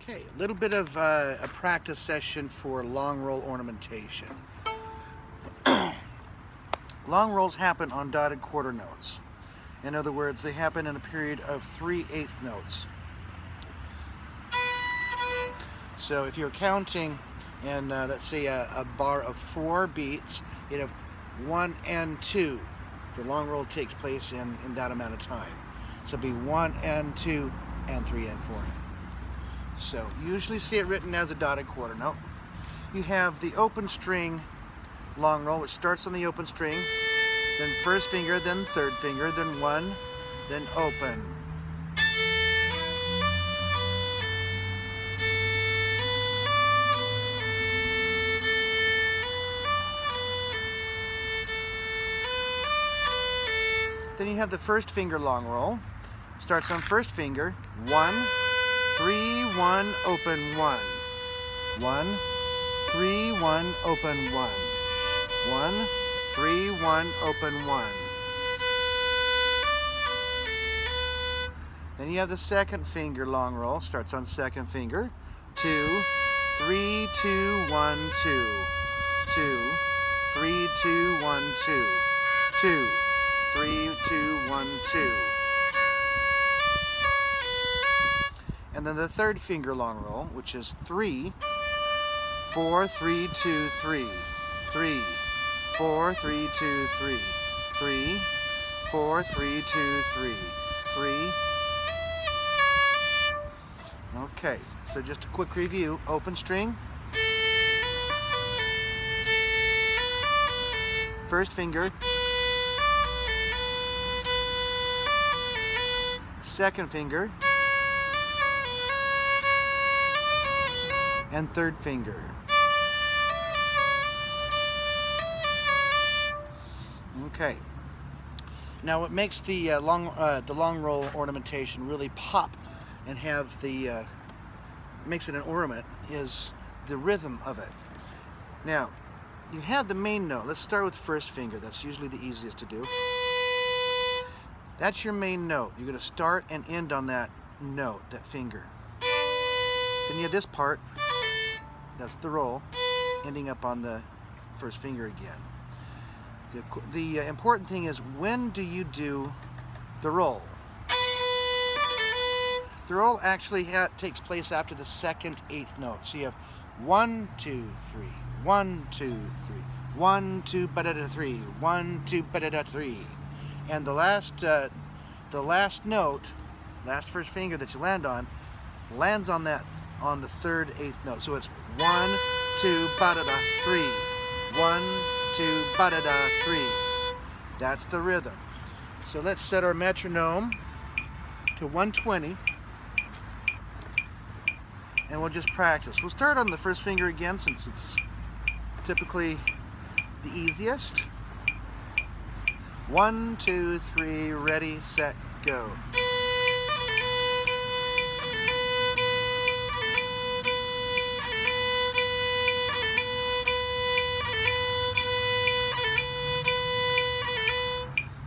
Okay, a little bit of a practice session for long roll ornamentation. Long rolls happen on dotted quarter notes. In other words, they happen in a period of 3/8 notes. So if you're counting and let's say a bar of 4 beats, you'd have 1 and 2. The long roll takes place in that amount of time. So it'd be 1 and 2 and 3 and 4. So you usually see it written as a dotted quarter note. You have the open string long roll, which starts on the open string, then first finger, then third finger, then 1, then open. Then you have the first finger long roll. Starts on first finger, 1, 3, 1, open 1. 1, 3, 1, open 1. 1, 3, 1, open 1. Then you have the second finger long roll. Starts on second finger, 2, 3, 2, 1, 2. 2, 3, 2, 1, 2. 2, 3, 2, 1, 2. And then the third finger long roll, which is 3, 4, 3, 2, 3, 3, 4, 3, 2, 3, 3, 4, 3, 2, 3, 3. Okay, so just a quick review. Open string, first finger, second finger, and third finger. Okay. Now, what makes the long roll ornamentation really pop and have the makes it an ornament is the rhythm of it. Now, you have the main note. Let's start with first finger. That's usually the easiest to do. That's your main note. You're going to start and end on that note, that finger. Then you have this part. That's the roll, ending up on the first finger again. The important thing is, when do you do the roll? The roll actually takes place after the second eighth note. So you have 1, 2, 3, 1, 2, 3, 1, 2, ba-da-da 3, 1, 2, ba-da-da 3. And the last note, last first finger that you land on, lands on the third eighth note. So it's 1, 2, ba-da-da 3, 1, 2, ba-da-da 3. That's the rhythm. So let's set our metronome to 120, and we'll just practice. We'll start on the first finger again, since it's typically the easiest. 1, 2, 3, ready, set, go.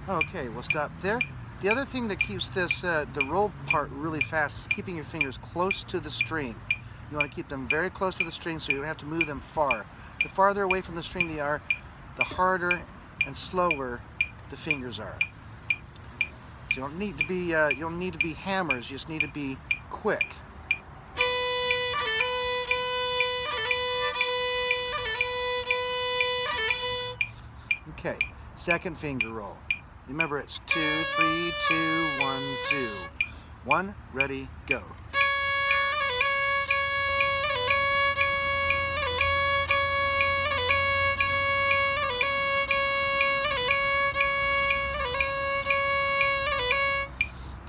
Okay, we'll stop there. The other thing that keeps this, the roll part really fast is keeping your fingers close to the string. You want to keep them very close to the string so you don't have to move them far. The farther away from the string they are, the harder and slower the fingers are. So you don't need to be hammers, you just need to be quick. Okay, second finger roll. Remember, it's 2, 3, 2, 1, 2. 1, ready, go.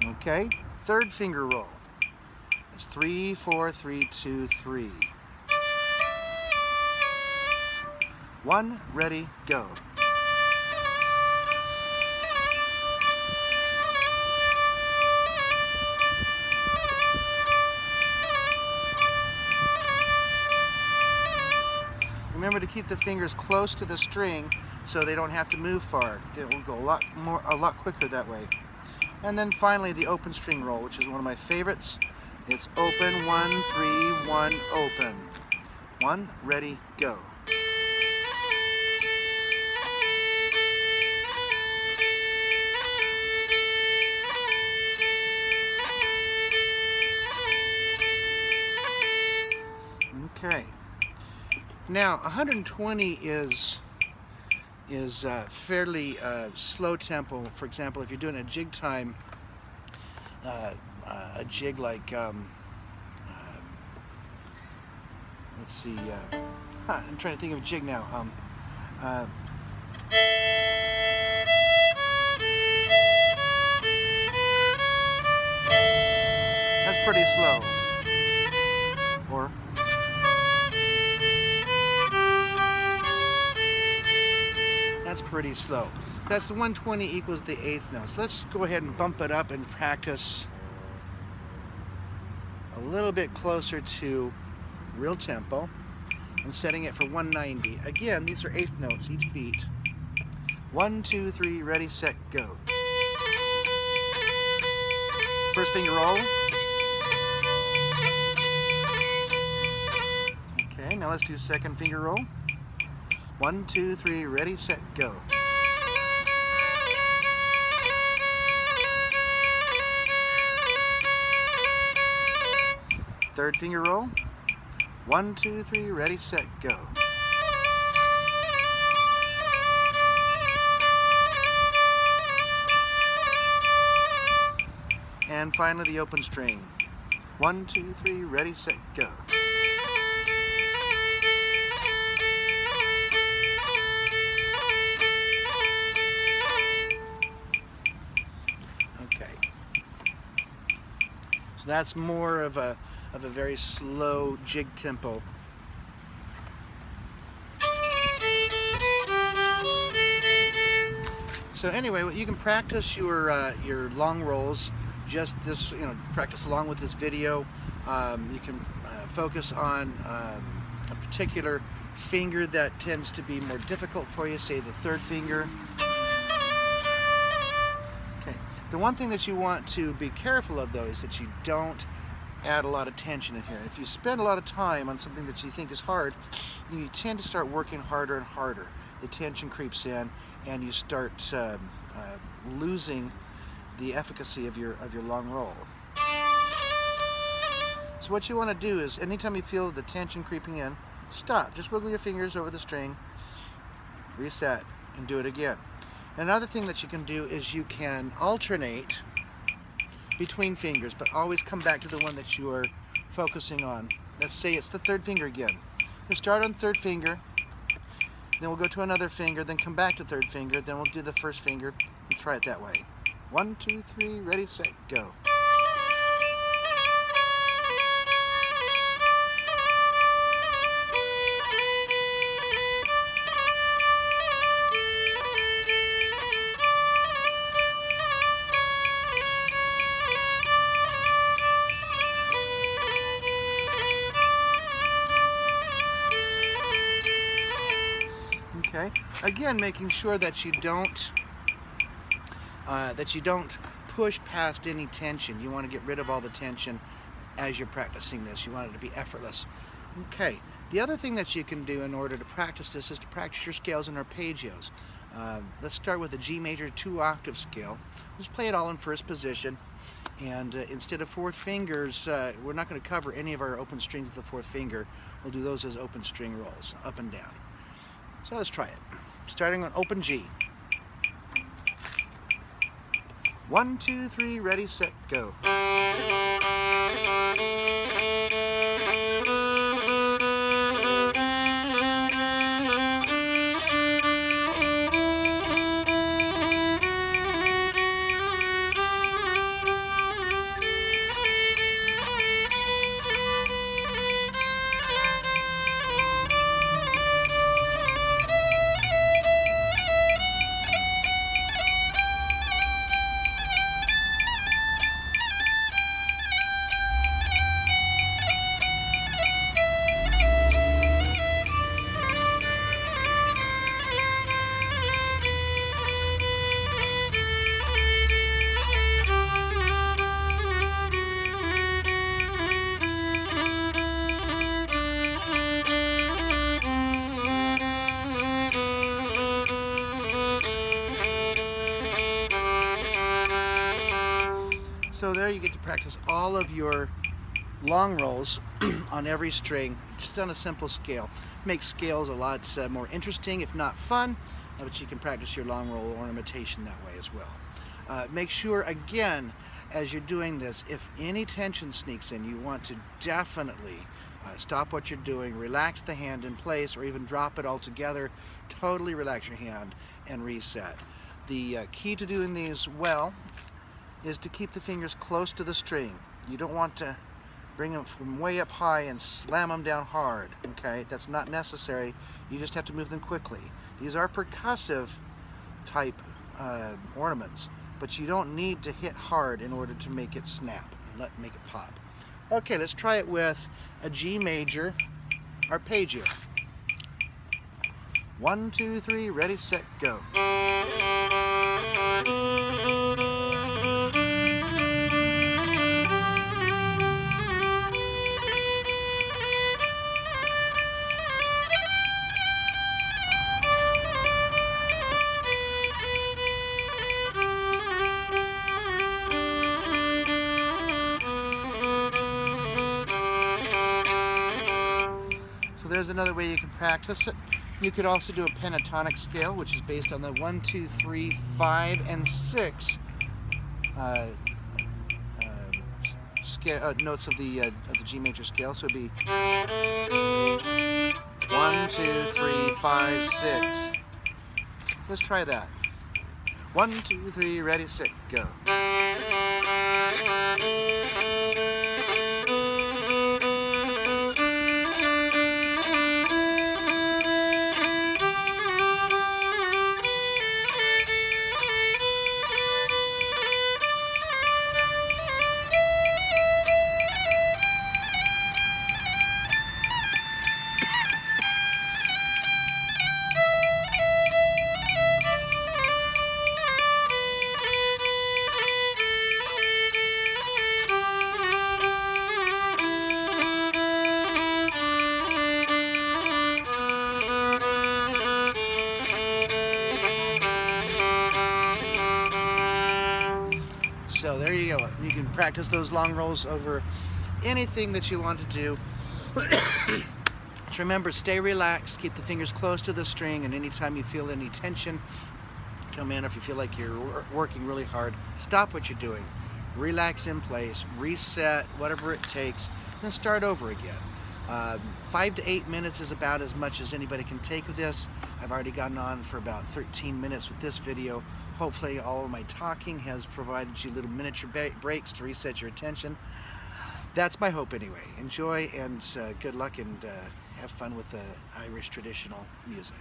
Okay, third finger roll. It's 3, 4, 3, 2, 3. 1, ready, go. Remember to keep the fingers close to the string so they don't have to move far. It will go a lot quicker that way. And then finally the open string roll, which is one of my favorites. It's open, 1, 3, 1, open. 1, ready, go. Okay. Now, 120 is fairly slow tempo. For example, if you're doing a jig time, a jig like, let's see, I'm trying to think of a jig now. That's pretty slow. Or that's pretty slow. That's the 120 equals the eighth notes. Let's go ahead and bump it up and practice a little bit closer to real tempo. I'm setting it for 190. Again, these are eighth notes each beat. 1, 2, 3, ready, set, go. First finger roll. Okay, now let's do second finger roll. 1, 2, 3, ready, set, go. Third finger roll. 1, 2, 3, ready, set, go. And finally the open string. 1, 2, 3, ready, set, go. Okay. So that's more of a very slow jig tempo. So anyway, you can practice your long rolls. Just this, practice along with this video. You can focus on a particular finger that tends to be more difficult for you, say the third finger. Okay. The one thing that you want to be careful of, though, is that you don't add a lot of tension in here. If you spend a lot of time on something that you think is hard, you tend to start working harder and harder. The tension creeps in, and you start losing the efficacy of your long roll. So what you want to do is, anytime you feel the tension creeping in, stop. Just wiggle your fingers over the string, reset, and do it again. Another thing that you can do is you can alternate between fingers, but always come back to the one that you are focusing on. Let's say it's the third finger again. We'll start on third finger, then we'll go to another finger, then come back to third finger, then we'll do the first finger and try it that way. 1, 2, 3, ready, set, go. Okay. Again, making sure that you don't push past any tension. You want to get rid of all the tension as you're practicing this. You want it to be effortless. Okay. The other thing that you can do in order to practice this is to practice your scales and arpeggios. Let's start with a G major 2-octave scale. Just play it all in first position. And instead of fourth fingers, we're not going to cover any of our open strings with the fourth finger. We'll do those as open string rolls, up and down. So let's try it. Starting on open G. 1, 2, 3, ready, set, go. So there you get to practice all of your long rolls on every string, just on a simple scale. Makes scales a lot more interesting, if not fun, but you can practice your long roll ornamentation that way as well. Make sure, again, as you're doing this, if any tension sneaks in, you want to definitely stop what you're doing, relax the hand in place, or even drop it altogether. Totally relax your hand and reset. The key to doing these well is to keep the fingers close to the string. You don't want to bring them from way up high and slam them down hard, okay? That's not necessary. You just have to move them quickly. These are percussive type ornaments, but you don't need to hit hard in order to make it snap, make it pop. Okay, let's try it with a G major arpeggio. 1, 2, 3, ready, set, go. So there's another way you can practice it. You could also do a pentatonic scale, which is based on the 1, 2, 3, 5, and 6 notes of the G major scale. So it'd be 1, 2, 3, 5, 6. Let's try that. 1, 2, 3, ready, set, go. So there you go. You can practice those long rolls over anything that you want to do. Just remember, stay relaxed, keep the fingers close to the string, and anytime you feel any tension come in, if you feel like you're working really hard, stop what you're doing. Relax in place, reset, whatever it takes, then start over again. 5 to 8 minutes is about as much as anybody can take with this. I've already gotten on for about 13 minutes with this video. Hopefully all of my talking has provided you little miniature breaks to reset your attention. That's my hope anyway. Enjoy and good luck, and have fun with the Irish traditional music.